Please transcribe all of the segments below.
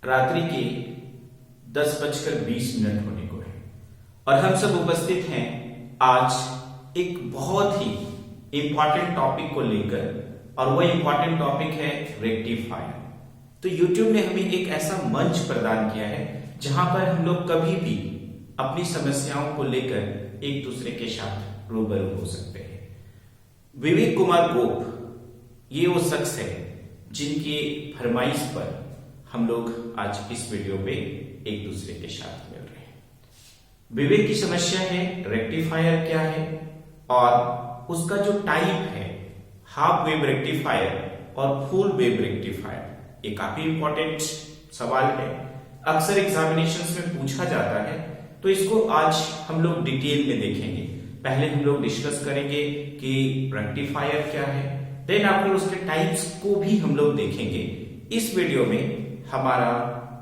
रात्रि के 10:20 होने को है और हम सब उपस्थित हैं आज एक बहुत ही इंपॉर्टेंट टॉपिक को लेकर, और वह इंपॉर्टेंट टॉपिक है रेक्टिफायर। तो YouTube ने हमें एक ऐसा मंच प्रदान किया है जहां पर हम लोग कभी भी अपनी समस्याओं को लेकर एक दूसरे के साथ रूबरू हो सकते हैं। विवेक कुमार गोप ये वो शख्स है जिनकी फरमाइश पर हम लोग आज इस वीडियो पे एक दूसरे के साथ मिल रहे हैं। विवेक की समस्या है रेक्टिफायर क्या है, और उसका जो टाइप है हाफ वेव रेक्टिफायर और फुल वेव रेक्टिफायर, ये काफी इंपॉर्टेंट सवाल है, अक्सर एग्जामिनेशंस में पूछा जाता है। तो इसको आज हम लोग डिटेल में देखेंगे। पहले हम लोग डिस्कस करेंगे कि रेक्टिफायर क्या है, देन आफ्टर उसके टाइप्स को भी हम लोग देखेंगे। इस वीडियो में हमारा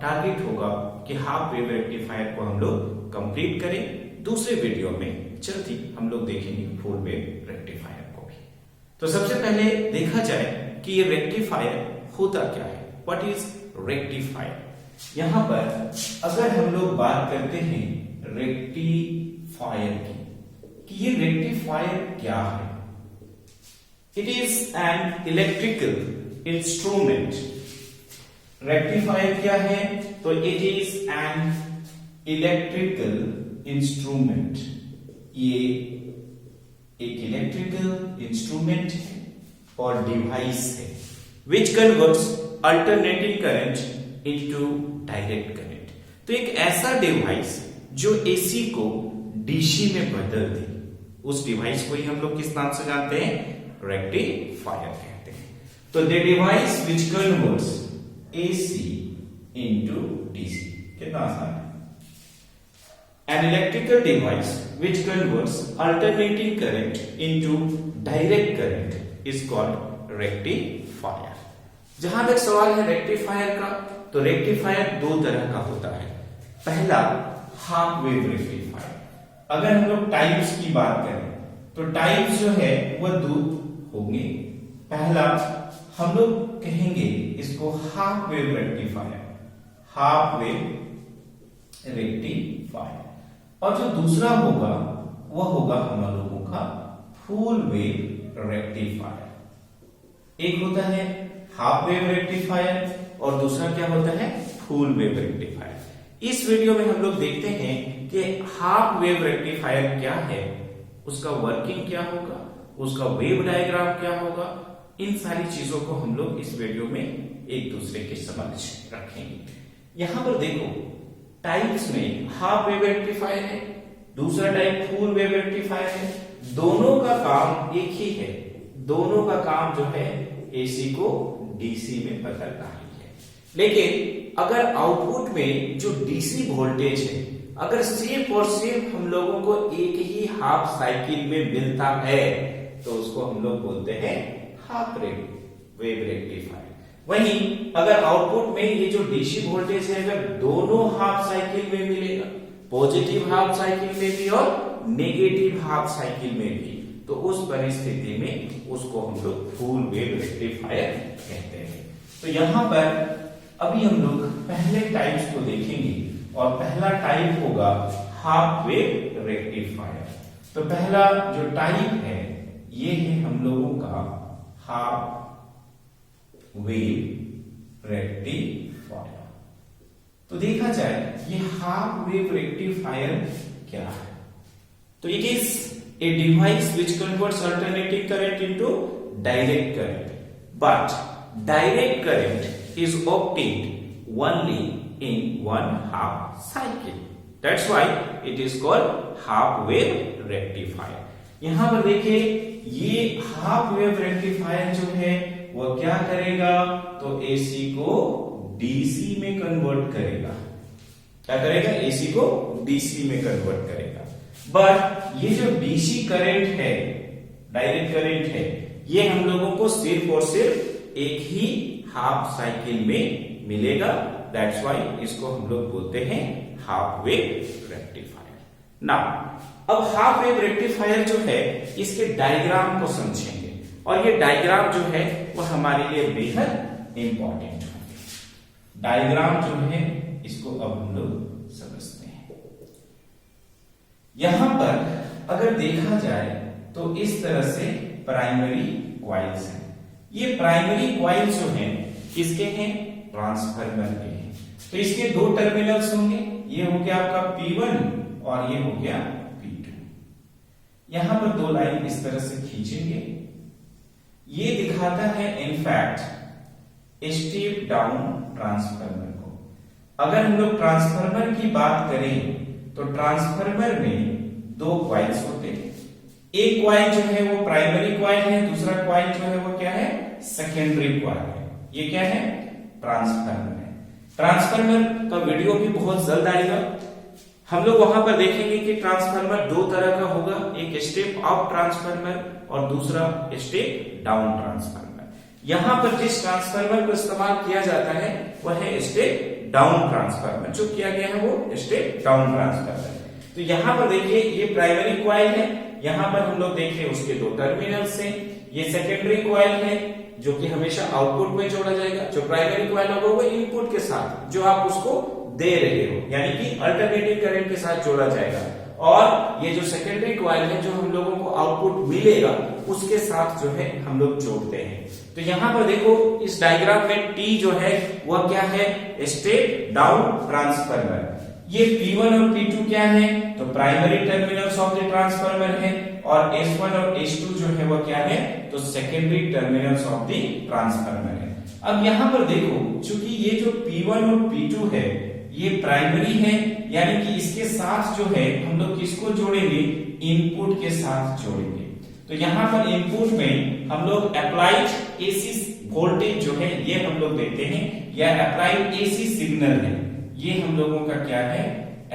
टारगेट होगा कि हाफ वेव रेक्टिफायर को हम लोग कंप्लीट करें। दूसरे वीडियो में जल्दी हम लोग देखेंगे फुल वेव रेक्टिफायर को भी। तो सबसे पहले देखा जाए कि ये रेक्टिफायर होता क्या है, व्हाट इज रेक्टिफायर। यहां पर अगर हम लोग बात करते हैं रेक्टिफायर की कि ये रेक्टिफायर क्या है, it is an electrical instrument. Rectifier क्या है, तो it is an electrical instrument. ये एक इलेक्ट्रिकल इंस्ट्रूमेंट है और डिवाइस है which converts alternating current into direct current. तो एक ऐसा डिवाइस जो एसी को डीसी में बदल दे, उस डिवाइस को ही हम लोग किस नाम से जानते हैं, रेक्टिफायर कहते हैं। तो the device which converts AC into DC, कितना आसान है। An electrical device which converts alternating current into direct current is called rectifier। जहां तक सवाल है रेक्टिफायर का, तो रेक्टिफायर दो तरह का होता है। पहला हाफ वेव रेक्टिफायर। अगर हम लोग टाइप्स की बात करें तो टाइप्स जो है वह दो होंगे। पहला हम लोग कहेंगे इसको half wave rectifier, half wave rectifier, और जो दूसरा होगा वह होगा हम लोगों का फुल वेव रेक्टिफायर। एक होता है हाफ वेव रेक्टिफायर और दूसरा क्या होता है, फुल वेव रेक्टिफायर। इस वीडियो में हम लोग देखते हैं कि हाफ वेव रेक्टिफायर क्या है, उसका वर्किंग क्या होगा, उसका वेव डायग्राम क्या होगा। इन सारी चीजों को हम लोग इस वीडियो में एक दूसरे के समक्ष रखेंगे। यहां पर देखो टाइप्स में हाफ वेव रेक्टिफायर है, दूसरा टाइप फुल वेव रेक्टिफायर है। दोनों का काम एक ही है, दोनों का काम जो है एसी को डीसी में बदलना ही है। लेकिन अगर आउटपुट में जो डीसी वोल्टेज है अगर सिर्फ और सिर्फ हम लोगों को एक ही हाफ साइकिल में मिलता है तो उसको हम लोग बोलते हैं हाफ वेव रेक्टिफायर। वहीं अगर आउटपुट में ये जो डीसी वोल्टेज है अगर दोनों हाफ साइकिल में मिलेगा, पॉजिटिव हाफ साइकिल में भी और नेगेटिव हाफ साइकिल में भी, तो उस परिस्थिति में उसको हम लोग फुल वेव रेक्टिफायर कहते हैं। तो यहां पर अभी हम लोग पहले टाइप्स को देखेंगे और पहला टाइप होगा हाफ वेव रेक्टिफायर। तो पहला जो टाइप है ये है हम लोगों का हाफ वेव रेक्टिफायर। तो देखा जाए ये हाफ वेव रेक्टिफायर क्या है, तो it is a device which converts alternating current into direct current, but direct current is obtained only in one half cycle. That's why it is called half wave rectifier. यहां पर देखिए ये half wave rectifier जो है वो क्या करेगा, तो एसी को डीसी में कन्वर्ट करेगा। क्या करेगा, एसी को डीसी में कन्वर्ट करेगा। बट ये जो डीसी करंट है, डायरेक्ट करंट है, ये हम लोगों को सिर्फ और सिर्फ एक ही हाफ साइकिल में मिलेगा। दैट्स वाई इसको हम लोग बोलते हैं हाफ वेव रेक्टिफायर। नाउ अब हाफ वेव रेक्टिफायर जो है इसके डायग्राम को समझेंगे, और ये डायग्राम जो है वो हमारे लिए बेहद इंपॉर्टेंट है। डायग्राम जो है इसको अब हम लोग समझते हैं। यहां पर अगर देखा जाए तो इस तरह से प्राइमरी कॉइल्स हैं। ये प्राइमरी कॉइल्स जो हैं किसके हैं? ट्रांसफार्मर के हैं। तो इसके दो टर्मिनल्स होंगे, ये हो गया आपका P1 और ये हो गया P2। यहां पर दो लाइन इस तरह से खींचेंगे, ये दिखाता है इनफैक्ट स्टेप डाउन ट्रांसफार्मर को। अगर हम लोग ट्रांसफार्मर की बात करें तो ट्रांसफार्मर में दो कॉइल्स होते हैं। एक कॉइल जो है वो प्राइमरी कॉइल है, दूसरा कॉइल जो है वो क्या है? सेकेंडरी कॉइल है। ये क्या है? ट्रांसफार्मर है। ट्रांसफार्मर का वीडियो भी बहुत जल्द आएगा। हम लोग वहां पर देखेंगे कि ट्रांसफार्मर दो तरह का होगा, एक स्टेप अप ट्रांसफार्मर और दूसरा स्टेप डाउन ट्रांसफार्मर। यहां पर जिस ट्रांसफार्मर को इस्तेमाल किया जाता है वह है स्टेप डाउन ट्रांसफार्मर। जो किया गया है वो स्टेप डाउन ट्रांसफार्मर। तो यहां पर देखिए ये प्राइमरी कॉइल है, यहां पर हम लोग देख रहे हैं उसके दो टर्मिनल्स हैं। ये सेकेंडरी कॉइल है जो कि हमेशा आउटपुट में जोड़ा जाएगा। जो प्राइमरी कॉइल होगा वो इनपुट के साथ जो आप उसको दे रहे हो, यानी कि अल्टरनेटिंग करंट के साथ जोड़ा जाएगा। और ये जो सेकेंडरी कॉइल है जो हम लोगों को आउटपुट मिलेगा उसके साथ जो है हम लोग जोड़ते हैं। तो यहां पर देखो इस डायग्राम में T जो है वह क्या है? Step down transformer. ये P1 और P2 क्या है? तो primary terminals of the transformer है। और S1 और S2 जो है वह क्या है? तो secondary terminals of the transformer है। अब यहां पर देखो चूंकि ये जो P1 और P2 है ये प्राइमरी है, यानी कि इसके साथ जो है हम लोग किसको जोड़ेंगे? इनपुट के साथ जोड़ेंगे। तो यहां पर इनपुट में हम लोग अप्लाइड एसी वोल्टेज जो है ये हम लोग देते हैं, या अप्लाइड एसी सिग्नल है। ये हम लोगों का क्या है?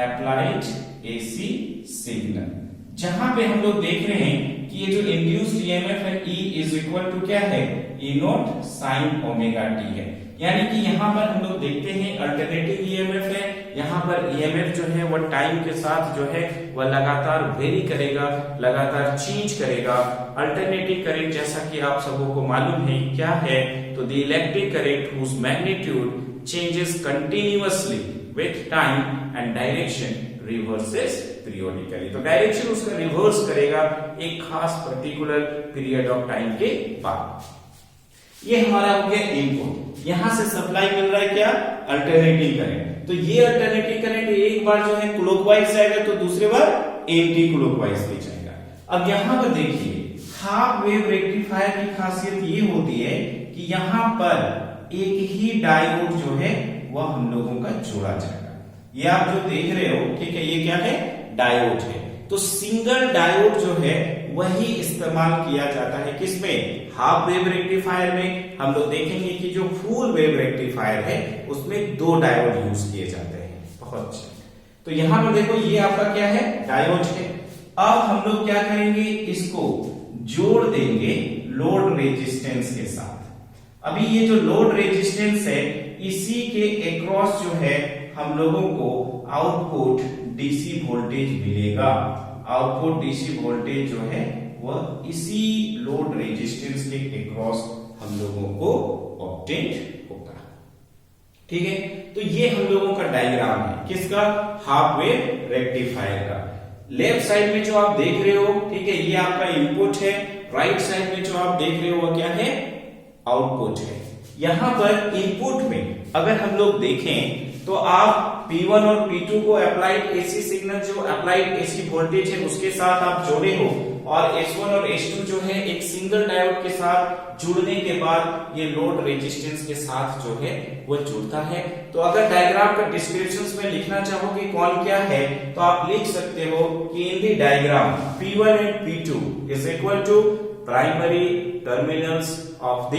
Applied AC signal. जहां पे हम लोग देख रहे हैं कि ये जो इंड्यूस्ड ईएमएफ है E इज इक्वल टू क्या है? E naught sine omega T है। यानी कि यहां पर हम लोग देखते हैं अल्टरनेटिंग ईएमएफ है। यहां पर ईएमएफ जो है वह टाइम के साथ जो है वह लगातार वेरी करेगा, लगातार चेंज करेगा। अल्टरनेटिंग करंट जैसा कि आप सबों को मालूम है क्या है? तो the electric current whose magnitude changes continuously with time and direction reverses periodically. तो डायरेक्शन उसका रिवर्स करेगा एक खास पर्टिकुलर पीरियड ऑफ टाइम के बाद। ये हमारा हो गया इनपुट। यहां से सप्लाई मिल रहा है क्या? Alternating current. तो ये अल्टरनेटिंग करंट एक बार जो है क्लॉकवाइज जाएगा तो दूसरी बार एंटी क्लॉकवाइज भी जाएगा। अब यहां पर देखिए हाफ वेव रेक्टिफायर की खासियत ये होती है कि यहां पर एक ही डायोड जो है वह हम लोगों का जोड़ा जाएगा। ये आप जो देख रहे हो, ठीक है, ये क्या है? डायोड है। तो सिंगल डायोड जो है वही इस्तेमाल किया जाता है किसमें? हाफ वेव रेक्टिफायर में। हम लोग देखेंगे कि जो फुल वेव रेक्टिफायर है उसमें दो डायोड यूज किए जाते हैं। बहुत अच्छा। तो यहां पर देखो ये आपका क्या है? डायोड है। अब हम लोग क्या करेंगे? इसको जोड़ देंगे लोड रेजिस्टेंस के साथ। अभी ये जो लोड रेजिस्टेंस है इसी के अक्रॉस जो है हम लोगों को आउटपुट डीसी वोल्टेज मिलेगा। आउटपुट डीसी वोल्टेज जो है वह इसी लोड रेजिस्टेंस के अक्रॉस हम लोगों को ऑब्टेन होगा। ठीक है, तो ये हम लोगों का डायग्राम है किसका? हाफ वेव रेक्टिफायर का। लेफ्ट साइड में जो आप देख रहे हो, ठीक है, ये आपका इनपुट है। राइट साइड में जो आप देख रहे हो वह क्या है? आउटपुट है। यहां पर इनपुट में अगर हम लोग देखें तो आप P1 और P2 को अप्लाइड एसी सिग्नल जो अप्लाइड एसी वोल्टेज है उसके साथ आप जोड़े हो, और S1 और S2 जो है एक सिंगल डायोड के साथ जुड़ने के बाद ये लोड रेजिस्टेंस के साथ जो है वो जुड़ता है। तो अगर डायग्राम का डिस्क्रिप्शन में लिखना चाहो कि कौन क्या है तो आप लिख सकते हो कि in the diagram P1 and P2 is equal to primary terminals of the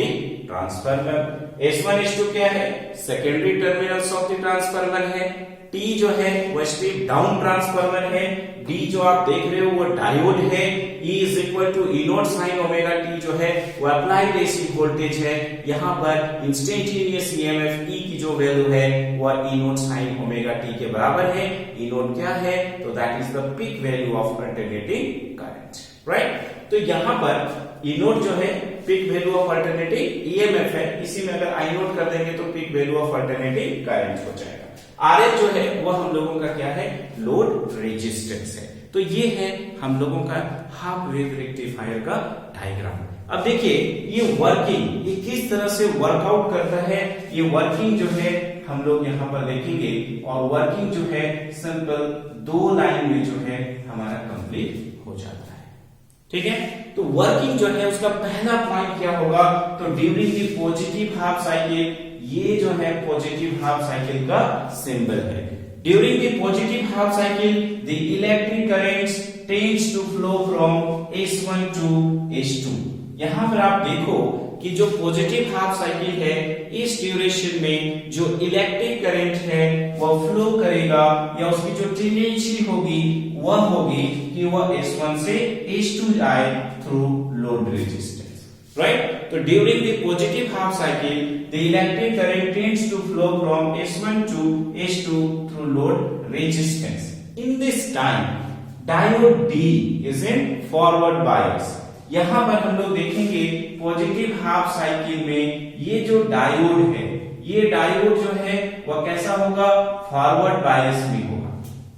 transformer. S1 S2 क्या है? Secondary terminals of the transformer है। T जो है वह स्टेप डाउन ट्रांसफार्मर है। D जो आप देख रहे हो वो डायोड है। E is equal to E naught sine omega t जो है वो अप्लाइड एसी वोल्टेज है। यहाँ पर इंस्टेंटेनियस ईएमएफ E की जो वैल्यू है वह E naught sine omega t के बराबर है। E नॉट क्या है? तो that is the peak value of alternating current. Right. तो यहां पर ई नोट जो है peak value of alternating EMF है, इसी में अगर आई नोट कर देंगे तो peak value of alternating current हो जाएगा। आरएल जो है वह हम लोगों का क्या है, लोड रेजिस्टेंस है। तो ये है हम लोगों का हाफ वेव रेक्टिफायर का डायग्राम। अब देखिए ये वर्किंग ये किस तरह से वर्कआउट करता है, ये वर्किंग जो है हम लोग यहाँ पर देखेंगे, और वर्किंग जो है सिंपल 2 लाइन में जो है हमारा कंप्लीट हो जाता है। ठीक है, तो वर्किंग जो है उसका पहला पॉइंट क्या होगा, तो during the positive half cycle, ये जो है पॉजिटिव हाफ साइकिल का सिंबल है। During the positive half cycle the electric currents tends to flow from S1 to S2। यहां पर आप देखो कि जो पॉजिटिव हाफ साइकिल है इस ड्यूरेशन में जो इलेक्ट्रिक करंट है वह फ्लो करेगा, या उसकी जो टेंडेंसी होगी वह होगी कि वह S1 से S2 जाए थ्रू लोड रेजिस्टेंस, राइट। तो during the positive half cycle the electric current tends to flow from S1 to S2 through load resistance. In this time diode D is in forward bias. यहां पर हम लोग देखेंगे positive half cycle में ये जो diode है, ये डायोड जो है वह कैसा होगा, फॉरवर्ड बायस में होगा।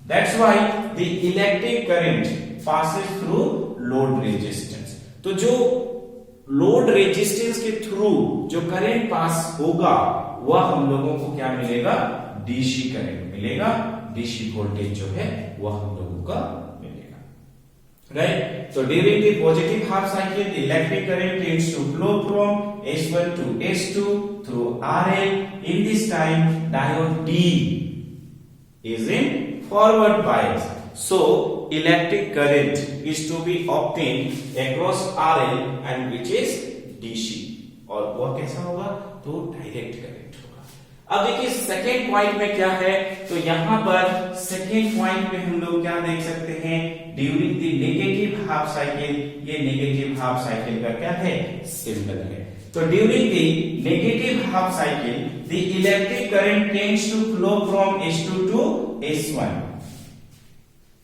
That's why the electric current passes through load resistance. तो जो लोड रेजिस्टेंस के थ्रू जो करंट पास होगा वह हम लोगों को क्या मिलेगा, डीसी करंट मिलेगा, डीसी वोल्टेज जो है वह हम लोगों का मिलेगा, right. So during the positive half cycle, the electric current tends to flow from S1 to S2 through RL. In this time, diode D is in forward bias. So electric current is to be obtained across RL and which is DC. और वह कैसा होगा, तो direct current होगा। अब देखिए second point में क्या है, तो यहां पर सेकेंड पॉइंट में हम लोग क्या देख सकते हैं, during the negative half cycle, ये नेगेटिव हाफ साइकिल का क्या है, सिंबल है। तो during the negative half cycle the electric current tends to flow from S2 to S1।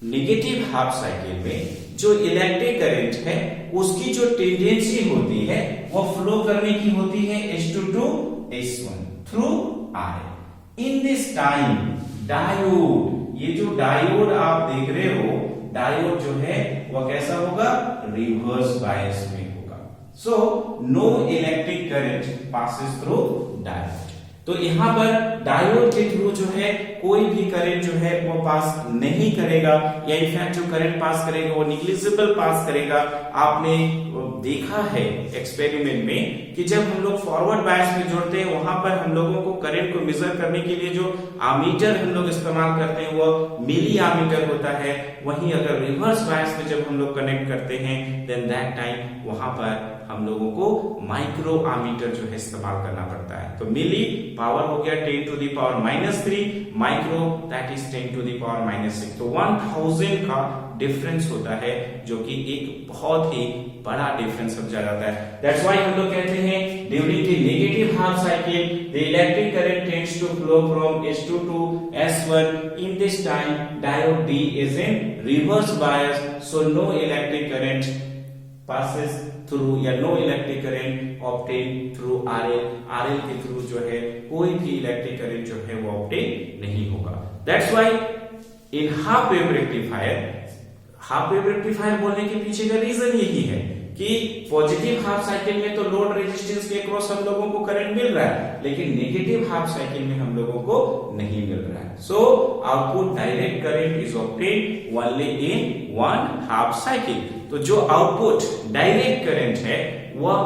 Negative half cycle में जो इलेक्ट्रिक करंट है उसकी जो टेंडेंसी होती है वो फ्लो करने की होती है S2 to S1 through RL। In this time diode, ये जो डायोड आप देख रहे हो, डायोड जो है वह कैसा होगा, रिवर्स बायस में होगा। So no electric current passes through diode. तो यहां पर डायोड के थ्रू जो है कोई भी करंट जो है वो पास नहीं करेगा, या इनफैक्ट जो करंट पास करेगा वो निग्लिजिबल पास करेगा। आपने देखा है एक्सपेरिमेंट में कि जब हम लोग फॉरवर्ड बायस में जोड़ते हैं वहां पर हम लोगों को करंट को मेजर करने के लिए जो आमीटर हम लोग इस्तेमाल करते हैं वो मिली आमीटर होता है। वहीं अगर रिवर्स बायस में जब हम लोग कनेक्ट करते हैं देन दैट टाइम वहां पर हम लोगों को माइक्रो आमीटर जो है इस्तेमाल करना पड़ता है। तो मिली पावर हो गया 10 to the power -3, micro that is 10 to the power -6। तो 1000 का डिफरेंस होता है जो कि एक बहुत ही बड़ा डिफरेंस समझा जाता है। दैट्स व्हाई हम लोग कहते हैं during the negative half cycle the electric current tends to flow from S2 to S1। In this time diode D is in reverse bias, so no electric current passes through, या no electric current obtain through RL। RL के थ्रू जो है कोई भी electric current जो है वो ऑब्टेन नहीं होगा। That's why in half wave rectifier, half wave rectifier बोलने के पीछे का रीजन यही है कि पॉजिटिव हाफ साइकिल में तो लोड रेजिस्टेंस के अक्रॉस हम लोगों को करंट मिल रहा है, लेकिन नेगेटिव हाफ साइकिल में हम लोगों को नहीं मिल रहा है। So output direct current is obtained only in one half cycle. तो जो आउटपुट डायरेक्ट करंट है वह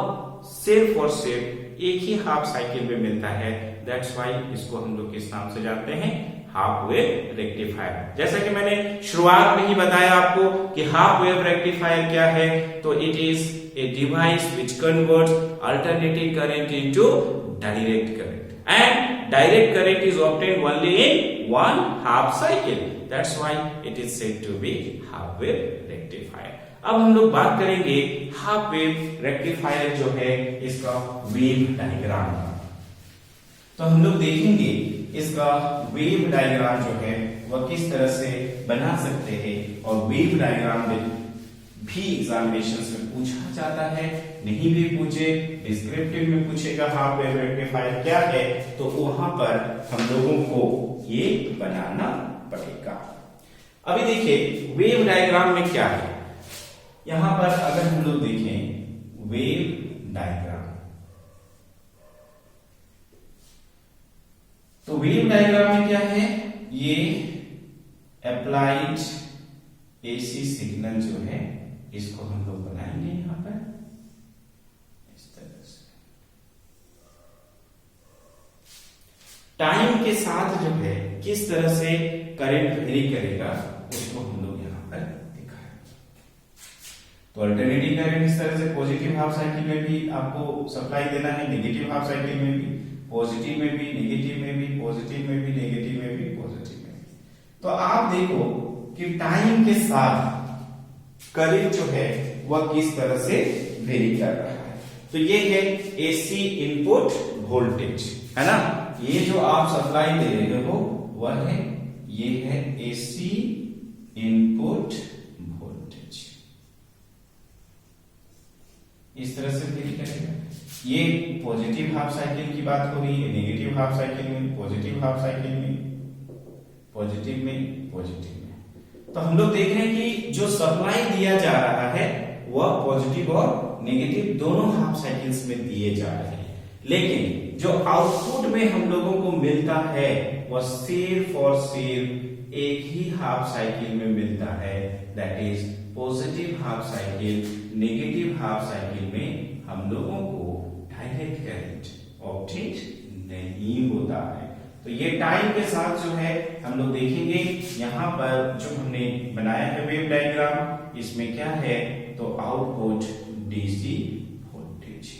सिर्फ और सिर्फ एक ही हाफ साइकिल में मिलता है। दैट्स व्हाई इसको हम लोग किस नाम से जानते हैं, हाफ वेव रेक्टिफायर। जैसा कि मैंने शुरुआत में ही बताया आपको कि हाफ वेव रेक्टिफायर क्या है, तो it is a device which converts alternating current into direct current, and direct current is obtained only in one half cycle. That's why it is said to be half wave rectifier. अब हम लोग बात करेंगे half wave rectifier जो है इसका wave diagram का। तो हम लोग देखेंगे इसका वेव डायग्राम जो है वह किस तरह से बना सकते हैं, और वेव डायग्राम भी एग्जामिनेशन में पूछा जाता है, नहीं भी पूछे डिस्क्रिप्टिव में पूछेगा हाफ वेव रेक्टिफायर क्या है, तो वहां पर हम लोगों को ये बनाना पड़ेगा। अभी देखिए वेव डायग्राम में क्या है। यहां पर अगर हम लोग देखें वेव डायग्राम, तो वेव डायग्राम में क्या है, ये अप्लाइड एसी सिग्नल जो है इसको हम लोग बनाएंगे यहां पर इस तरह से। टाइम के साथ जो है किस तरह से करंट वेरी करेगा उसको हम लोग यहां पर दिखाएंगे। तो अल्टरनेटिंग करंट इस तरह से पॉजिटिव हाफ साइकिल में भी आपको सप्लाई देना है, नेगेटिव हाफ साइकिल में भी, पॉजिटिव में भी, नेगेटिव में भी, पॉजिटिव में भी, नेगेटिव में भी, पॉजिटिव में भी। तो आप देखो कि टाइम के साथ करंट जो है वह किस तरह से वेरी कर रहा है। तो ये है एसी इनपुट वोल्टेज, है ना। ये जो आप सप्लाई दे रहे हो वह है, ये है एसी इनपुट वोल्टेज, इस तरह से वेरी करेगा। ये पॉजिटिव हाफ साइकिल की बात हो रही है, नेगेटिव हाफ साइकिल में, पॉजिटिव हाफ साइकिल में, पॉजिटिव में, पॉजिटिव में। तो हम लोग देख रहे हैं कि जो सप्लाई दिया जा रहा है वह पॉजिटिव और नेगेटिव दोनों हाफ साइकिल्स में दिए जा रहे हैं, लेकिन जो आउटपुट में हम लोगों को मिलता है वह सिर्फ और सिर्फ एक ही हाफ साइकिल में मिलता है, that is positive half cycle. Negative half cycle में हम लोगों को डायरेक्ट करंट ऑब्टेन नहीं होता है। तो ये टाइम के साथ जो है हम लोग देखेंगे। यहाँ पर जो हमने बनाया है वेव डायग्राम, इसमें क्या है, तो आउटपुट डीसी वोल्टेज,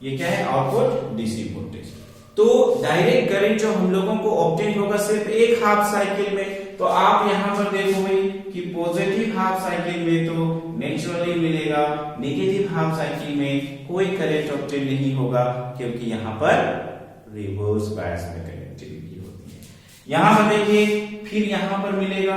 ये क्या है, आउटपुट डीसी वोल्टेज। तो डायरेक्ट करंट जो हम लोगों को ऑब्टेन होगा सिर्फ एक हाफ साइकिल में। तो आप यहां पर देखोगे कि पॉजिटिव हाफ साइकिल में तो नेचुरली मिलेगा, नेगेटिव हाफ साइकिल में कोई करंट ऑब्टेन नहीं होगा, क्योंकि यहां पर रिवर्स बायस में कनेक्टिविटी होती है। यहां पर देखिए फिर यहां पर मिलेगा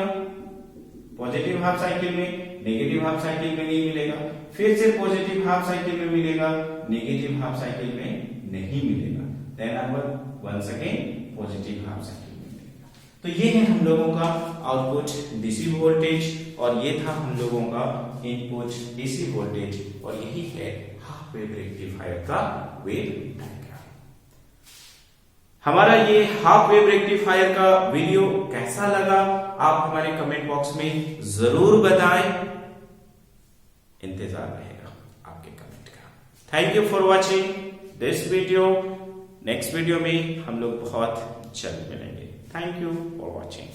पॉजिटिव हाफ साइकिल में, नेगेटिव हाफ साइकिल में नहीं मिलेगा, फिर से पॉजिटिव हाफ साइकिल में मिलेगा, नेगेटिव हाफ साइकिल में नहीं मिलेगा, then our once again positive half cycle में मिलेगा। तो ये है हम लोगों का आउटपुट डीसी वोल्टेज और ये था हम लोगों का इनपुट डीसी वोल्टेज, और यही है हाफ वेव रेक्टिफायर का वेव डायग्राम। हमारा ये हाफ वेव रेक्टिफायर का वीडियो कैसा लगा आप हमारे कमेंट बॉक्स में जरूर बताएं, इंतजार रहेगा आपके कमेंट का। Thank you for watching this video. Next video में हम लोग बहुत जल्द मिलेंगे। Thank you for watching.